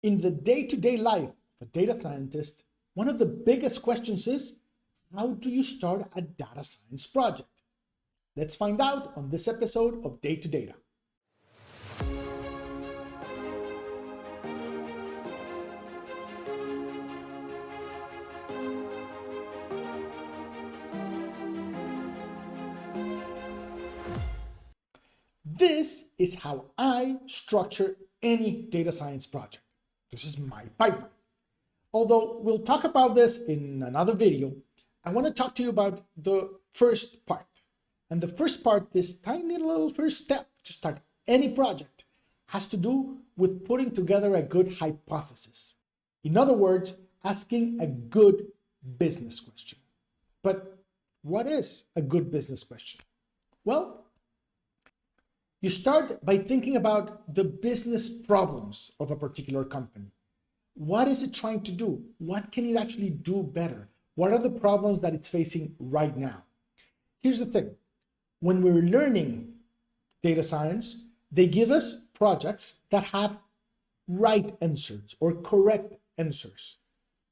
In the day-to-day life of a data scientist, one of the biggest questions is, how do you start a data science project? Let's find out on this episode of Day to Data. This is how I structure any data science project. This is my pipeline. Although we'll talk about this in another video, I want to talk to you about the first part. And the first part, this tiny little first step to start any project, has to do with putting together a good hypothesis. In other words, asking a good business question. But what is a good business question? Well, you start by thinking about the business problems of a particular company. What is it trying to do? What can it actually do better? What are the problems that it's facing right now? Here's the thing. When we're learning data science, they give us projects that have right answers or correct answers.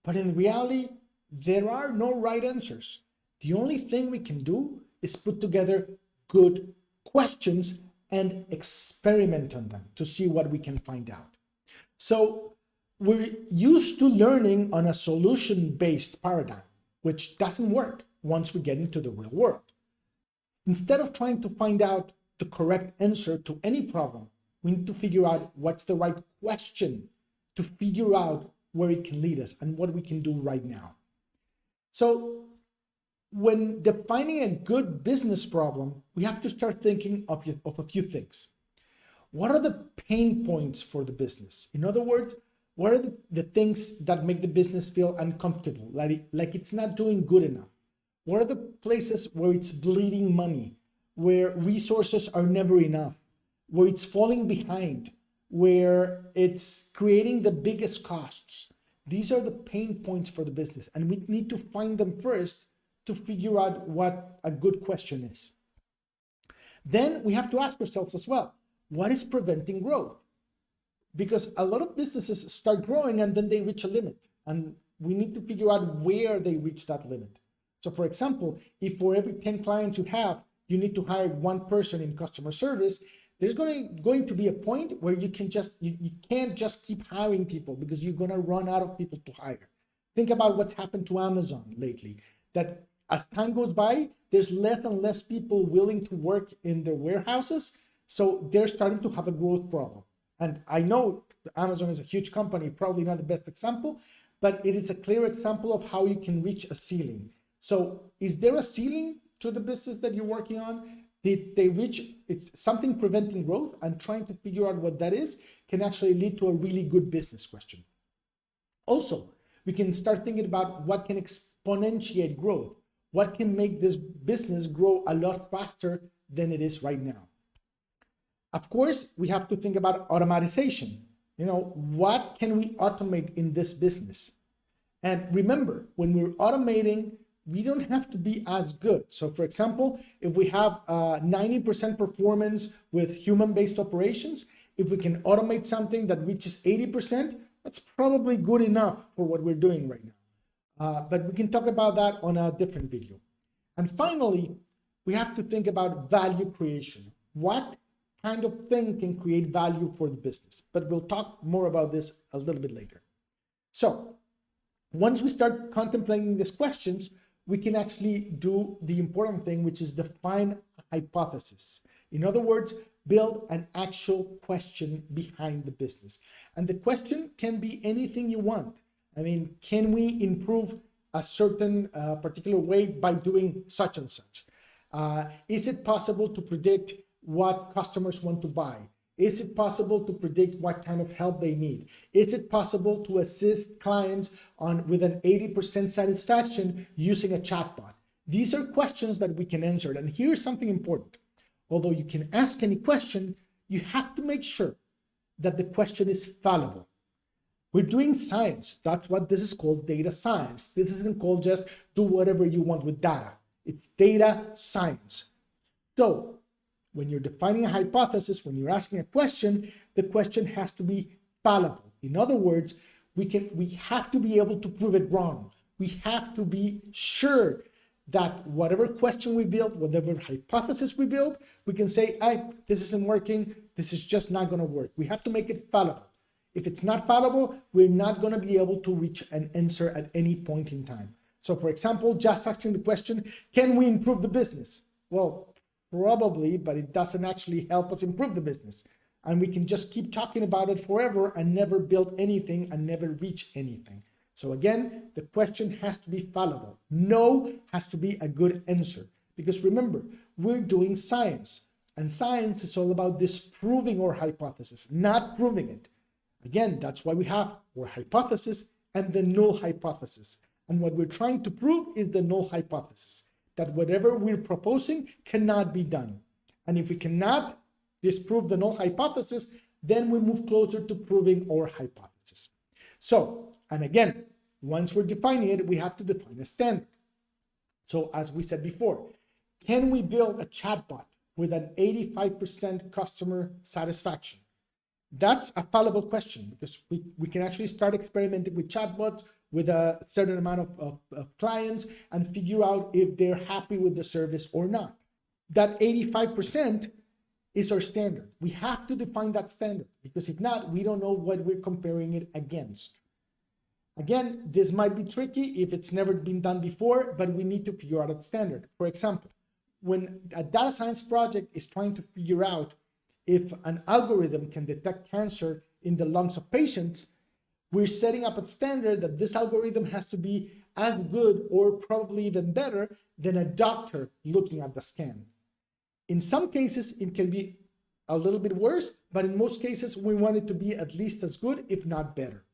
But in reality, there are no right answers. The only thing we can do is put together good questions and experiment on them to see what we can find out. So we're used to learning on a solution-based paradigm, which doesn't work once we get into the real world. Instead of trying to find out the correct answer to any problem, we need to figure out what's the right question to figure out where it can lead us and what we can do right now. So when defining a good business problem, we have to start thinking of a few things. What are the pain points for the business? In other words, what are the things that make the business feel uncomfortable, like it's not doing good enough? What are the places where it's bleeding money, where resources are never enough, where it's falling behind, where it's creating the biggest costs? These are the pain points for the business, and we need to find them first to figure out what a good question is. Then we have to ask ourselves as well, what is preventing growth? Because a lot of businesses start growing and then they reach a limit, and we need to figure out where they reach that limit. So for example, if for every 10 clients you have, you need to hire one person in customer service, there's going to be a point where you can't just keep hiring people because you're going to run out of people to hire. Think about what's happened to Amazon lately, that as time goes by, there's less and less people willing to work in their warehouses. So they're starting to have a growth problem. And I know Amazon is a huge company, probably not the best example, but it is a clear example of how you can reach a ceiling. So is there a ceiling to the business that you're working on? Did they reach it's something preventing growth? And trying to figure out what that is can actually lead to a really good business question. Also, we can start thinking about what can exponentiate growth. What can make this business grow a lot faster than it is right now? Of course, we have to think about automatization. What can we automate in this business? And remember, when we're automating, we don't have to be as good. So for example, if we have 90% performance with human-based operations, if we can automate something that reaches 80%, that's probably good enough for what we're doing right now. But we can talk about that on a different video. And finally, we have to think about value creation. What kind of thing can create value for the business? But we'll talk more about this a little bit later. So once we start contemplating these questions, we can actually do the important thing, which is define a hypothesis. In other words, build an actual question behind the business. And the question can be anything you want. I mean, can we improve a certain particular way by doing such and such? Is it possible to predict what customers want to buy? Is it possible to predict what kind of help they need? Is it possible to assist clients with an 80% satisfaction using a chatbot? These are questions that we can answer. And here's something important. Although you can ask any question, you have to make sure that the question is fallible. We're doing science. That's what this is called, data science. This isn't called just do whatever you want with data. It's data science. So when you're defining a hypothesis, when you're asking a question, the question has to be fallible. In other words, we have to be able to prove it wrong. We have to be sure that whatever question we build, whatever hypothesis we build, we can say, this isn't working, this is just not going to work. We have to make it fallible. If it's not fallible, we're not going to be able to reach an answer at any point in time. So for example, just asking the question, can we improve the business? Well, probably, but it doesn't actually help us improve the business. And we can just keep talking about it forever and never build anything and never reach anything. So again, the question has to be fallible. No has to be a good answer. Because remember, we're doing science. And science is all about disproving our hypothesis, not proving it. Again, that's why we have our hypothesis and the null hypothesis. And what we're trying to prove is the null hypothesis, that whatever we're proposing cannot be done. And if we cannot disprove the null hypothesis, then we move closer to proving our hypothesis. So, and again, once we're defining it, we have to define a standard. So as we said before, can we build a chatbot with an 85% customer satisfaction? That's a fallible question because we can actually start experimenting with chatbots with a certain amount of clients and figure out if they're happy with the service or not. That 85% is our standard. We have to define that standard because if not, we don't know what we're comparing it against. Again, this might be tricky if it's never been done before, but we need to figure out a standard. For example, when a data science project is trying to figure out if an algorithm can detect cancer in the lungs of patients, we're setting up a standard that this algorithm has to be as good or probably even better than a doctor looking at the scan. In some cases, it can be a little bit worse, but in most cases, we want it to be at least as good, if not better.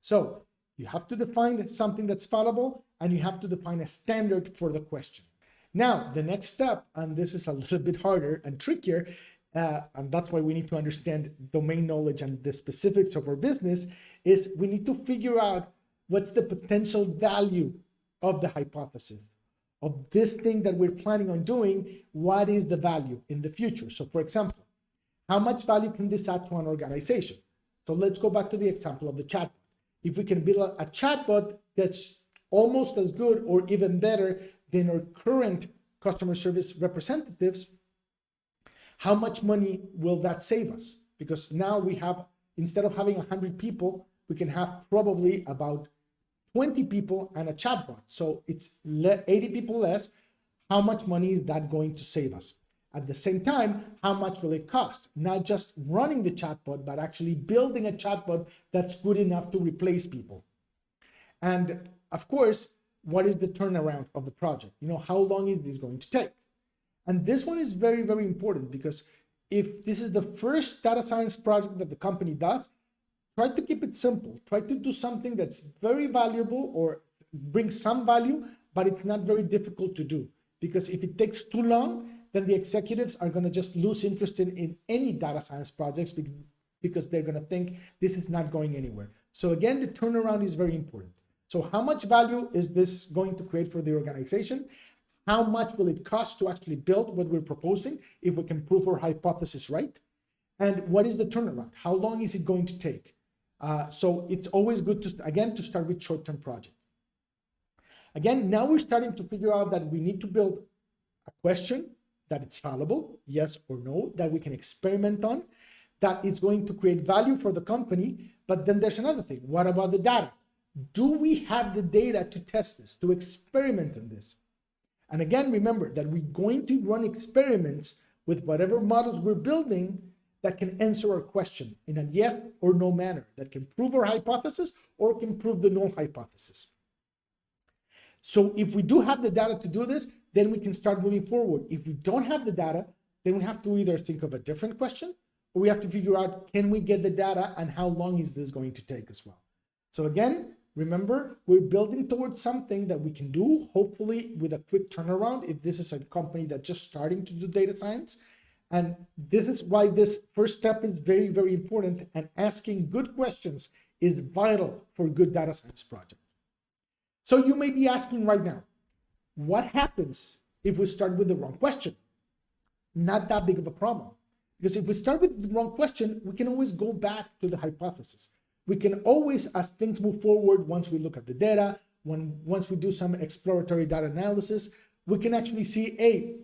So you have to define something that's fallible, and you have to define a standard for the question. Now, the next step, and this is a little bit harder and trickier, and that's why we need to understand domain knowledge and the specifics of our business, is we need to figure out what's the potential value of the hypothesis, of this thing that we're planning on doing. What is the value in the future? So for example, how much value can this add to an organization? So let's go back to the example of the chatbot. If we can build a chatbot that's almost as good or even better than our current customer service representatives, how much money will that save us? Because now we have, instead of having 100 people, we can have probably about 20 people and a chatbot. So it's 80 people less. How much money is that going to save us? At the same time, how much will it cost? Not just running the chatbot, but actually building a chatbot that's good enough to replace people. And of course, what is the turnaround of the project? How long is this going to take? And this one is very, very important because if this is the first data science project that the company does, try to keep it simple. Try to do something that's very valuable or brings some value, but it's not very difficult to do. Because if it takes too long, then the executives are going to just lose interest in any data science projects because they're going to think this is not going anywhere. So again, the turnaround is very important. So how much value is this going to create for the organization? How much will it cost to actually build what we're proposing if we can prove our hypothesis right? And what is the turnaround? How long is it going to take? So it's always good to start with short-term projects. Again, now we're starting to figure out that we need to build a question that it's fallible, yes or no, that we can experiment on, that is going to create value for the company. But then there's another thing. What about the data? Do we have the data to test this, to experiment on this? And again, remember that we're going to run experiments with whatever models we're building that can answer our question in a yes or no manner, that can prove our hypothesis or can prove the null hypothesis. So if we do have the data to do this, then we can start moving forward. If we don't have the data, then we have to either think of a different question or we have to figure out, can we get the data and how long is this going to take as well? So again, remember, we're building towards something that we can do, hopefully with a quick turnaround if this is a company that's just starting to do data science. And this is why this first step is very, very important, and asking good questions is vital for good data science projects. So you may be asking right now, what happens if we start with the wrong question? Not that big of a problem, because if we start with the wrong question, we can always go back to the hypothesis. We can always, as things move forward, once we look at the data, once we do some exploratory data analysis, we can actually see, hey,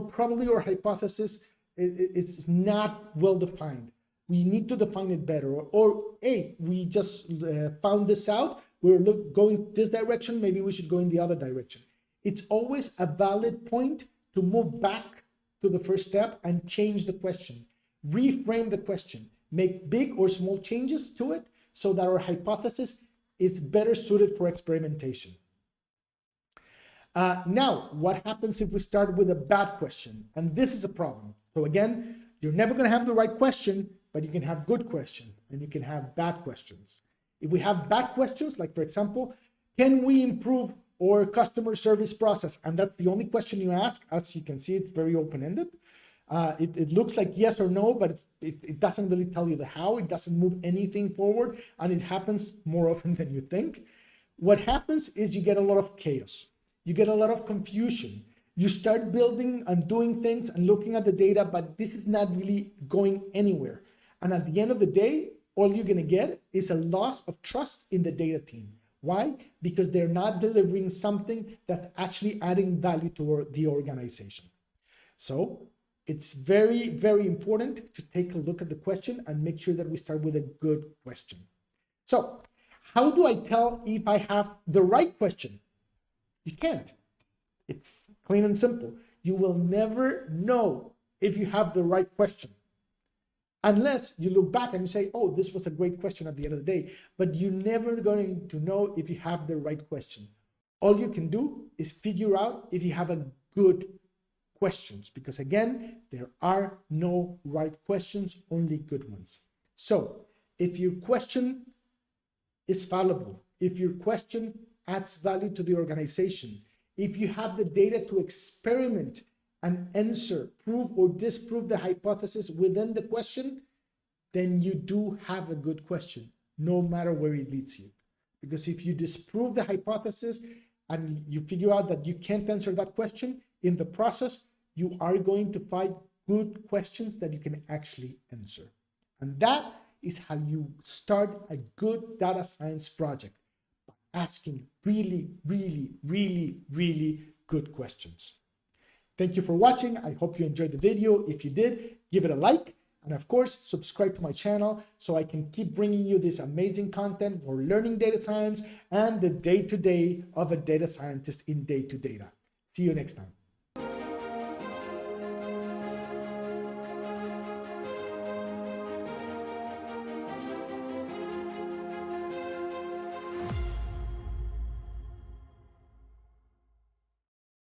probably our hypothesis is not well defined. We need to define it better. Or hey, we just found this out. We're going this direction. Maybe we should go in the other direction. It's always a valid point to move back to the first step and change the question, reframe the question, make big or small changes to it so that our hypothesis is better suited for experimentation. Now, what happens if we start with a bad question? And this is a problem. So again, you're never going to have the right question, but you can have good questions and you can have bad questions. If we have bad questions, like for example, can we improve our customer service process? And that's the only question you ask. As you can see, it's very open-ended. It looks like yes or no, but it doesn't really tell you the how. It doesn't move anything forward, and it happens more often than you think. What happens is you get a lot of chaos. You get a lot of confusion. You start building and doing things and looking at the data, but this is not really going anywhere. And at the end of the day, all you're going to get is a loss of trust in the data team. Why? Because they're not delivering something that's actually adding value to the organization. So it's very, very important to take a look at the question and make sure that we start with a good question. So how do I tell if I have the right question? You can't. It's plain and simple. You will never know if you have the right question unless you look back and you say, oh, this was a great question at the end of the day, but you're never going to know if you have the right question. All you can do is figure out if you have a good questions, because again, there are no right questions, only good ones. So if your question is fallible, if your question adds value to the organization, if you have the data to experiment and answer, prove or disprove the hypothesis within the question, then you do have a good question, no matter where it leads you. Because if you disprove the hypothesis and you figure out that you can't answer that question, in the process, you are going to find good questions that you can actually answer. And that is how you start a good data science project, by asking really, really, really, really good questions. Thank you for watching. I hope you enjoyed the video. If you did, give it a like. And of course, subscribe to my channel so I can keep bringing you this amazing content for learning data science and the day-to-day of a data scientist in day-to-data. See you next time.